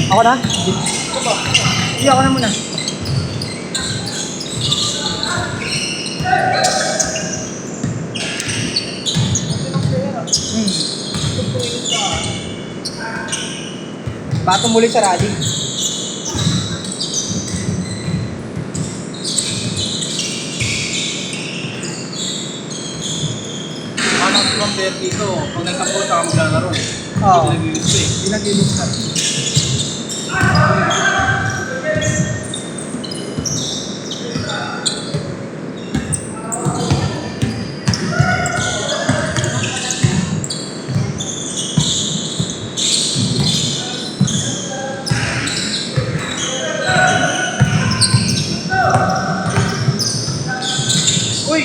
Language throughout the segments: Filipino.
Ako na? Hindi, ako na muna. Bato muli sa rally. Ano ang player dito? Pag nagtampo sa maglalaro. Oo. Hindi nag-ilis eh. Hindi nag-ilis na. Uy!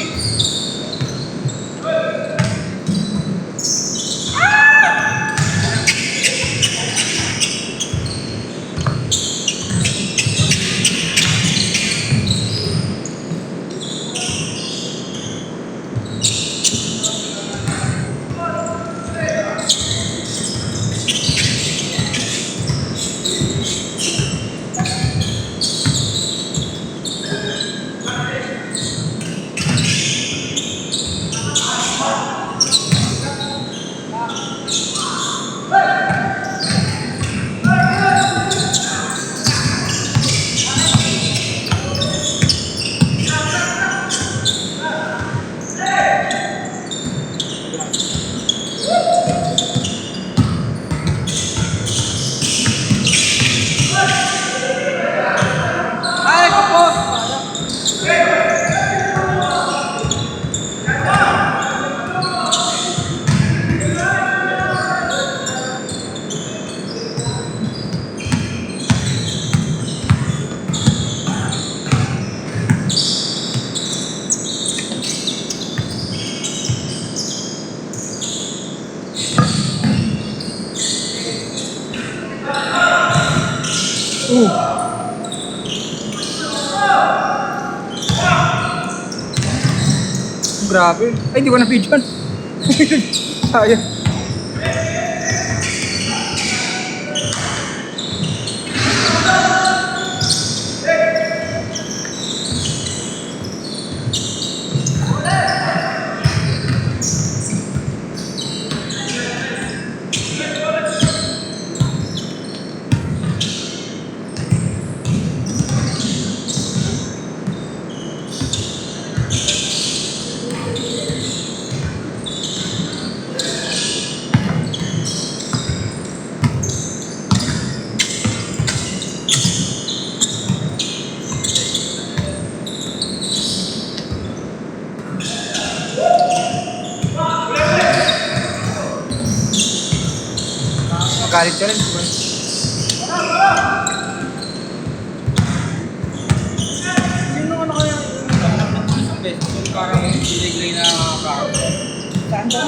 Ay, kapos! Grabe. Ay, hindi ko na-videoan. Sayang. Magalit ka rin. Yun yung ano kaya isang beses. Yung parang biniglay na karo. Saan ba?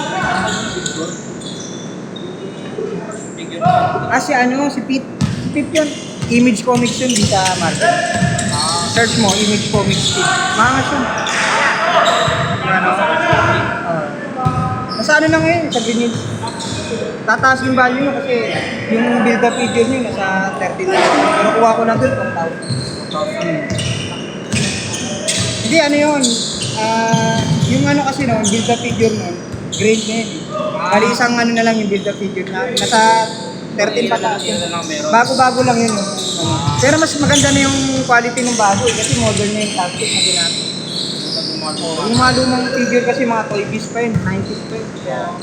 Figure. Ah, si ano, si Pete. Si Pete yun. Image Comics yun, di sa market. Search mo, Image Comics Pete. Mangas yun. Yan o. Nasa ano na ngayon, sa Green tataas yung value nyo kasi yung build-up video nyo nasa 13,000. Pero kuha ko na dun 4,000. Hindi, ano yun. Yung ano kasi no, build-up video nun, grade na yun. Bali isang ano na lang yung build-up video na nasa 13 pataas yun. Bago-bago lang yun. No? Pero mas maganda na yung quality ng bago kasi modern na yung plastic na ginamit. Yung mga lumang figure kasi mga toy piece pa yun, 90s pa yun. Kaya,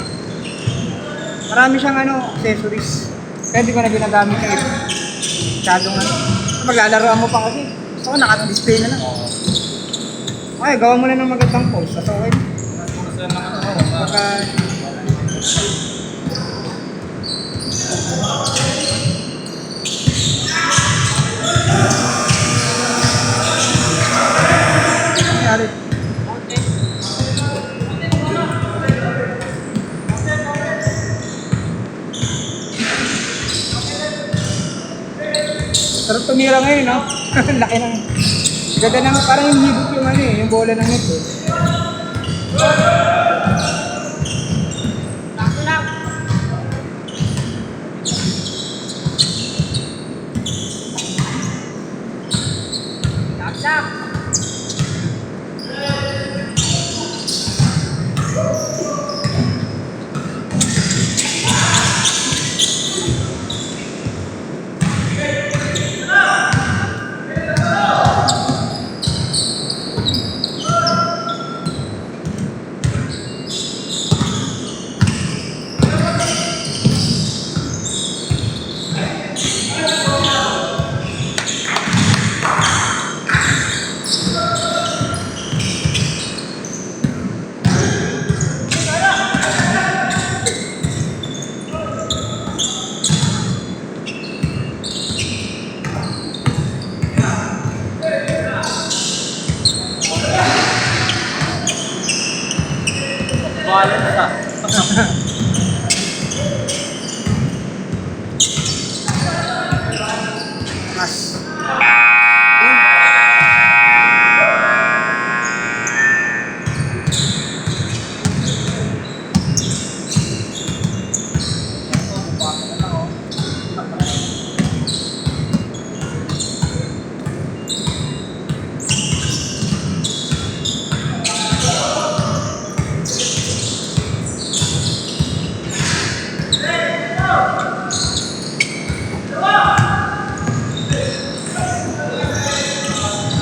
marami siyang ano, accessories. Kaya hindi ko na ginagamit yung iba. Masyadong ano. Maglalaroan mo pa kasi. Gusto ko naka-display na lang. Okay, gawa mo na ng magandang post. That's okay. Baka... Nangyari. Sarap tumira ngayon, no? Laki ng... Ganda ng parang yung hibot yung ano eh, yung bola ng net eh. Mas.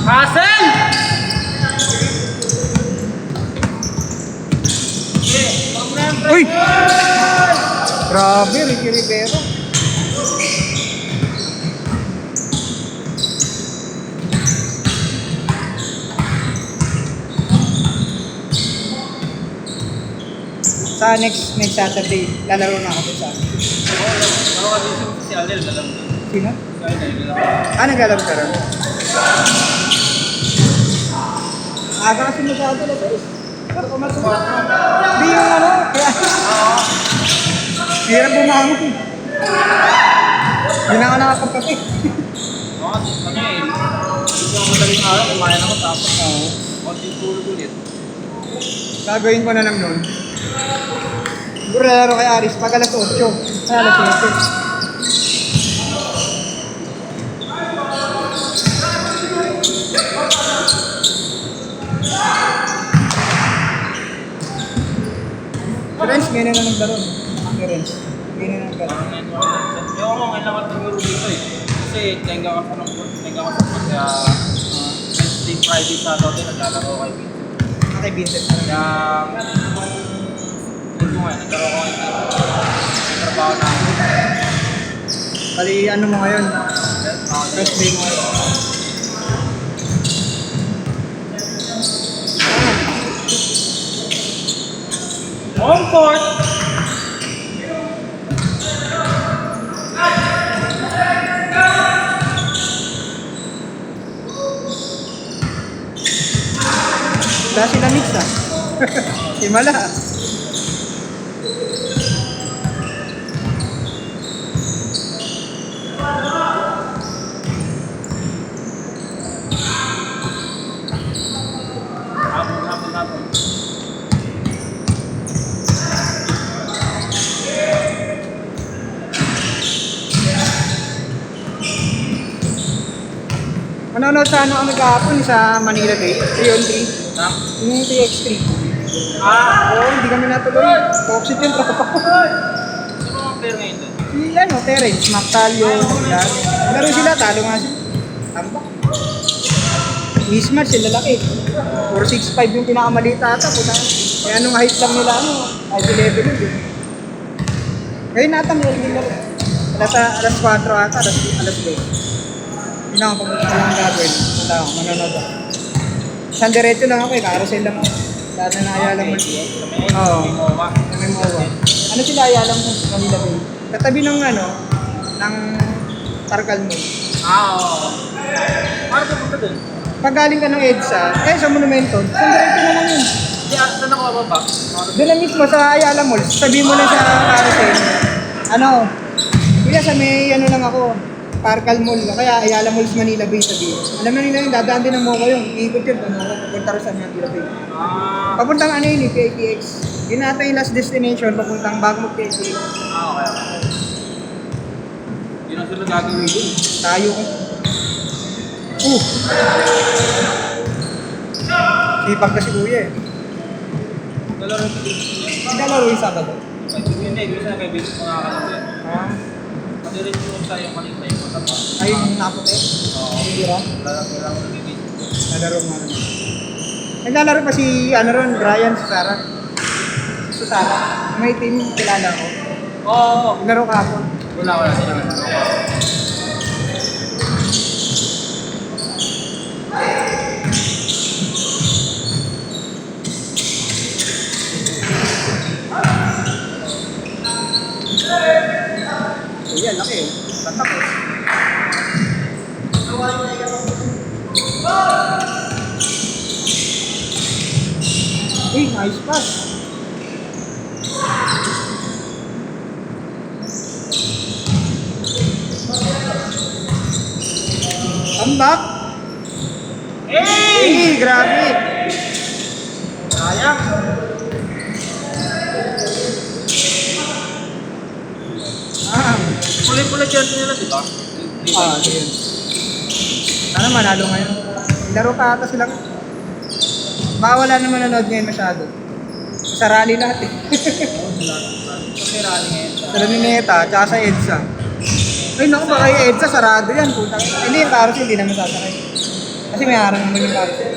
Hasan! Uy! Grabe, Ricky Rivero. Sa next Saturday, lalaro na ako sa Ako kasi si Alel, alam mo. Sino? Si Alel, alam mo. Ah, naglalaro ka rin? Aga kasi masyado na guys. Pero kumasok. Hindi yung ano, kaya... Hirap bumangon eh. Hindi na ako nakapagkape. Oo, kami eh. Hindi ako madaling araw, kumain ako tapos. Oo. Konting tulog ulit. Gagawin ko na lang nun. Siguro lalaro kay Aris pag alas 8. Ay, alas 7. Renz, may na naglaro. Renz, may na naglaro. Yung ako ngayon lang ako tumuro dito eh. Kasi tenga ka sa kaya Wednesday, Friday, Saturday naglalaro kay Vincent. Kay Vincent. Kaya hindi mo ngayon, naglalaro ko kay Vincent. May trabaho na ako. Bali, ano mo ngayon? First day mo ngayon. On court! Wala sila mix ah. Himala. Hapon. Manonood sa ano kami kahapon sa Manila Bay, 3 on 3. Ha? Yung TX3. Ah! Oo, hindi kami natuloy. Toxic yung tropa ko. Sino mga player ngayon doon? Si ano, Terence, Mactalio, laro. Laro sila, talo nga sila. Tambak. Mismatch, sila laki. 4'6'5 yung pinakamaliit ata. Puta. Kaya anong height lang nila, ano, height 11 yun. Ngayon nata, may din laro. Alas 4 ata, alas 2. Hindi na ako pag walang gagawin. Punta ako, manonood ako. Isang diretso lang ako eh, carousel lang ako. Lahat na Ayala Mall. Oo. May MOA. Ano sila Ayala Mall? Manila Bay. Katabi ng ano, ng Tarcal Mall. Oo. Paano pupunta doon? Pag galing ka ng EDSA, sa Monumento, isang diretso na lang yun. Hindi, saan ako bababa? Doon lang mismo sa Ayala Mall. Sabi mo lang sa carousel. Ano, kuya sa may ano lang ako, Tarcal Mall. Kaya Ayala Malls Manila Bay sabi. Alam na nila yun, dadaan din ng MOA yun. Iikot yun, pupunta rin sa Manila Bay. Ah, Papuntang ano yun, PATX. Yun ata yung last destination, papuntang bago mag-PATX. okay. Hindi na sila gagawin doon. Tayo ko. Sipag kasi kuya eh. Nalaro sa dito. Naglalaro yung Sabado. Hindi, gusto na kay Vincent makakalaro yan. Ah, Madiretso mo sa yung kanina yung mataba. ay yung naputi. Oo. Hindi ra. Lalaro ko ni Vincent. Naglalaro mo naman. Naglalaro pa si ano ron, Brian Susara. Susara. May team kilala ko. Oo. Naglaro kahapon. Wala sila nalaro. Kuya, laki eh. Tatapos. Uy, nice pass. back. Hey! Grabe. Sayang! Ah, Puli-puli jersey nila, di ba? yun. Sana manalo ngayon. Laro pa ata sila. Baka wala naman nanood ngayon masyado. Sa rally lahat eh. Kasi rally ngayon siya. Sa Luneta, tsaka sa EDSA. Ay naku, baka yung EDSA sarado yan. Putang ina. Hindi, yung carousel, hindi naman sasakay. Kasi may harang naman yung carousel.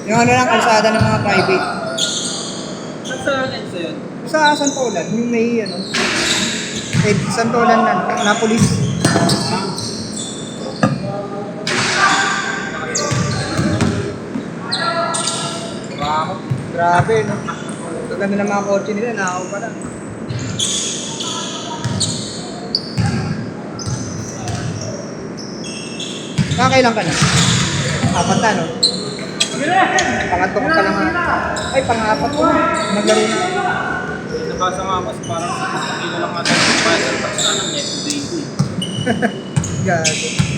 Yung ano lang, kalsada ng mga private. Saan sa Lensa yun? Sa Santolan, yung may ano, Santolan na, Napolis. Wow. Grabe, no? Gaganda ng mga kotse nila, nakaw pa lang. Nakakailan ka na? Apat na, no? Pangatlo ka pa lang. Ay, pang-apat ko na. Naglaro na. Nabasa nga mas parang hindi ko lang natin yung fighter pass na ng Neto Baby. Gago.